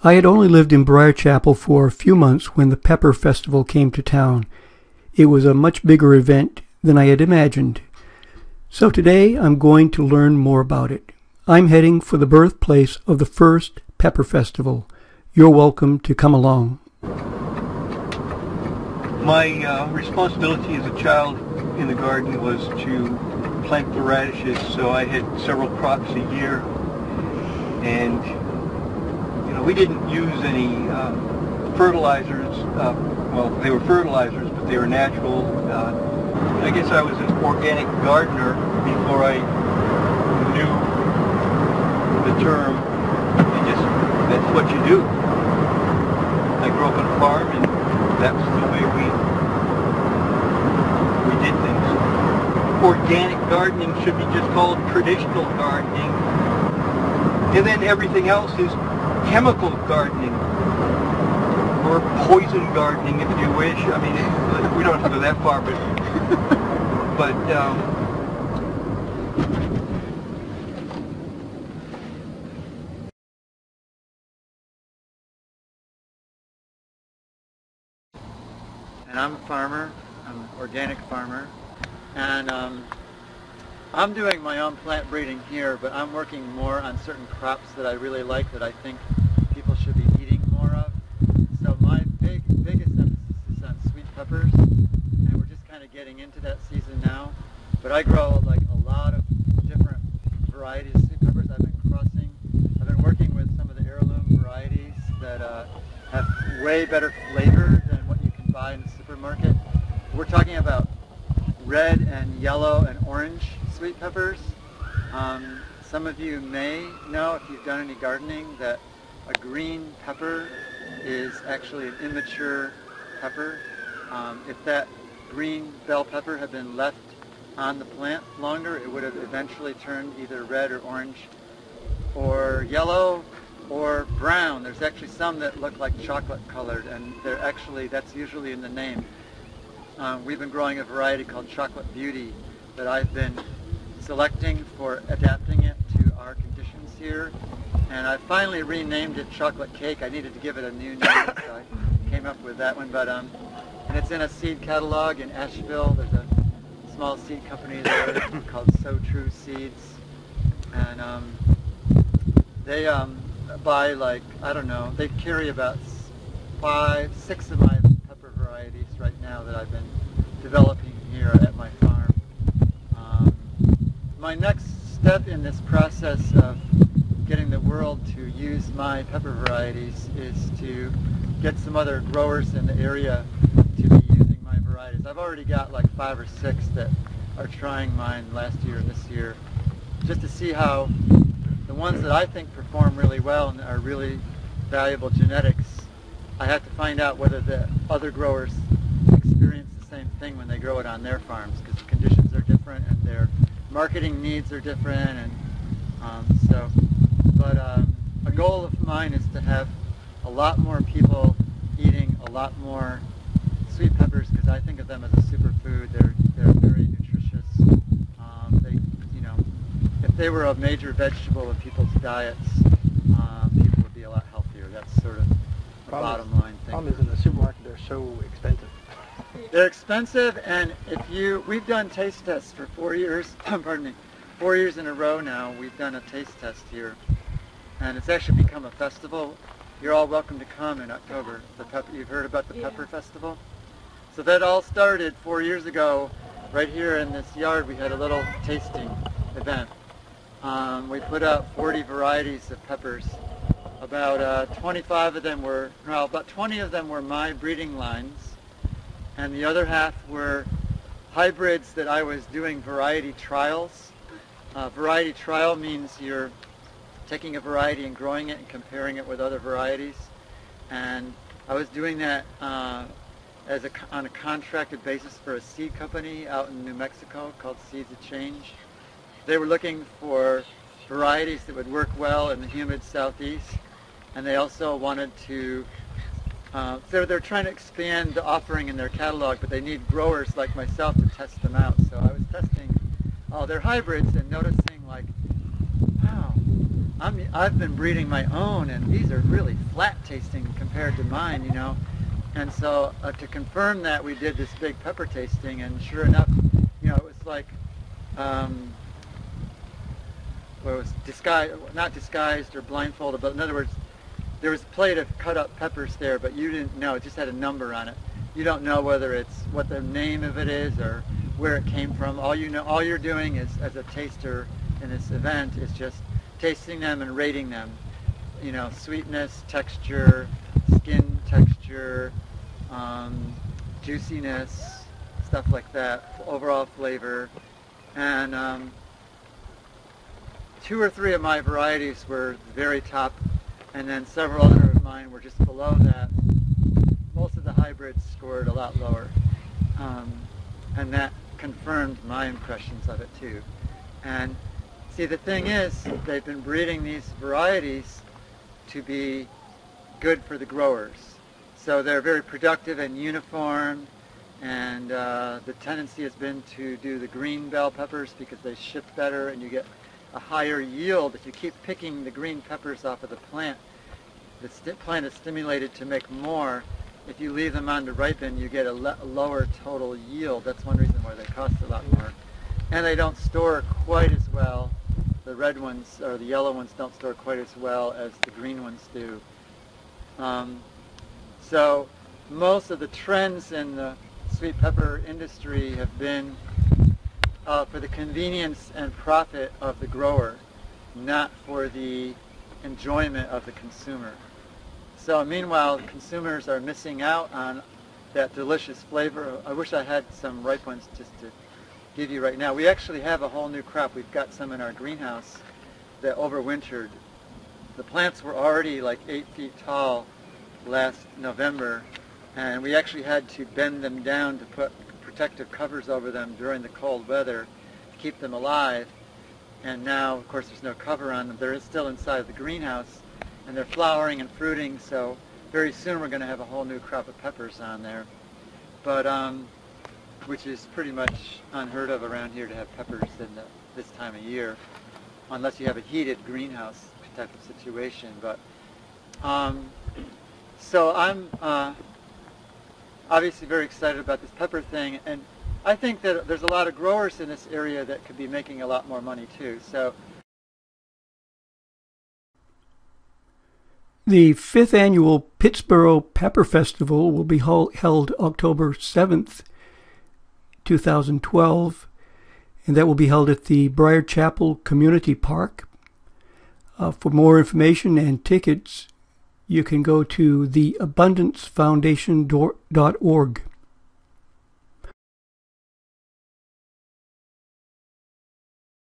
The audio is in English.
I had only lived in Briar Chapel for a few months when the Pepper Festival came to town. It was a much bigger event than I had imagined. So today I'm going to learn more about it. I'm heading for the birthplace of the first Pepper Festival. You're welcome to come along. My responsibility as a child in the garden was to plant the radishes, so I had several crops a year. And we didn't use any fertilizers. Well, they were fertilizers, but they were natural. I guess I was an organic gardener before I knew the term. That's what you do. I grew up on a farm, and that's the way we did things. Organic gardening should be just called traditional gardening. And then everything else is chemical gardening, or poison gardening if you wish. I mean, we don't have to go that far, but And I'm a farmer. I'm an organic farmer, and I'm doing my own plant breeding here, but I'm working more on certain crops that I really like, that I think people should be eating more of. So my biggest emphasis is on sweet peppers, and we're just kind of getting into that season now. But I grow like a lot of different varieties of sweet peppers. I've been working with some of the heirloom varieties that have way better flavor than what you can buy in the supermarket. We're talking about red and yellow and orange sweet peppers. Some of you may know, if you've done any gardening, that a green pepper is actually an immature pepper. If that green bell pepper had been left on the plant longer, it would have eventually turned either red or orange or yellow or brown. There's actually some that look like chocolate colored, and that's usually in the name. We've been growing a variety called Chocolate Beauty that I've been selecting for adapting it to our conditions here, and I finally renamed it Chocolate Cake. I needed to give it a new name, so I came up with that one. But and it's in a seed catalog in Asheville. There's a small seed company there called So True Seeds, and they buy, like, I don't know, they carry about 6 of my pepper varieties right now that I've been developing here at my farm. My next step in this process of getting the world to use my pepper varieties is to get some other growers in the area to be using my varieties. I've already got like 5 or 6 that are trying mine last year and this year, just to see how the ones that I think perform really well and are really valuable genetics. I have to find out whether the other growers experience the same thing when they grow it on their farms, because the conditions are different and their marketing needs are different, and a goal of mine is to have a lot more people eating a lot more sweet peppers, because I think of them as a superfood. They're very nutritious. If they were a major vegetable in people's diets, people would be a lot healthier. That's sort of the bottom line thing. Problem is, in the supermarket, they're so expensive. They're expensive, and we've done taste tests for 4 years, pardon me, 4 years in a row now. We've done a taste test here, and it's actually become a festival. You're all welcome to come in October. You've heard about the Pepper Festival? So that all started 4 years ago. Right here in this yard, we had a little tasting event. We put out 40 varieties of peppers. About 25 of them were, well, about 20 of them were my breeding lines, and the other half were hybrids that I was doing variety trials. Variety trial means you're taking a variety and growing it and comparing it with other varieties. And I was doing that on a contracted basis for a seed company out in New Mexico called Seeds of Change. They were looking for varieties that would work well in the humid southeast, and they also wanted to, they're trying to expand the offering in their catalog, but they need growers like myself to test them out. So I was testing all their hybrids and noticing, like, wow, I've been breeding my own, and these are really flat tasting compared to mine, you know. And so to confirm that, we did this big pepper tasting, and sure enough, you know, it was like, well, it was not disguised or blindfolded, but in other words, there was a plate of cut up peppers there, but you didn't know, it just had a number on it. You don't know whether it's what the name of it is or where it came from. All you know, all you're doing is, as a taster in this event, is just tasting them and rating them. You know, sweetness, texture, skin texture, juiciness, stuff like that, overall flavor. And 2 or 3 of my varieties were the very top, and then several other of mine were just below that. Most of the hybrids scored a lot lower, and that confirmed my impressions of it too. And see, the thing is, they've been breeding these varieties to be good for the growers. So they're very productive and uniform, and the tendency has been to do the green bell peppers because they shift better and you get a higher yield. If you keep picking the green peppers off of the plant is stimulated to make more. If you leave them on to ripen, you get a lower total yield. That's one reason why they cost a lot more. And they don't store quite as well. The red ones or the yellow ones don't store quite as well as the green ones do. So most of the trends in the sweet pepper industry have been for the convenience and profit of the grower, not for the enjoyment of the consumer. So meanwhile, consumers are missing out on that delicious flavor. I wish I had some ripe ones just to give you right now. We actually have a whole new crop. We've got some in our greenhouse that overwintered. The plants were already like 8 feet tall last November, and we actually had to bend them down to put protective covers over them during the cold weather to keep them alive. And now, of course, there's no cover on them. They're still inside the greenhouse, and they're flowering and fruiting, so very soon we're going to have a whole new crop of peppers on there. But which is pretty much unheard of around here to have peppers in this time of year, unless you have a heated greenhouse type of situation. But so I'm obviously very excited about this pepper thing, and I think that there's a lot of growers in this area that could be making a lot more money too. So the 5th annual Pittsboro Pepper Festival will be held October 7th, 2012, and that will be held at the Briar Chapel Community Park. For more information and tickets, you can go to theabundancefoundation.org.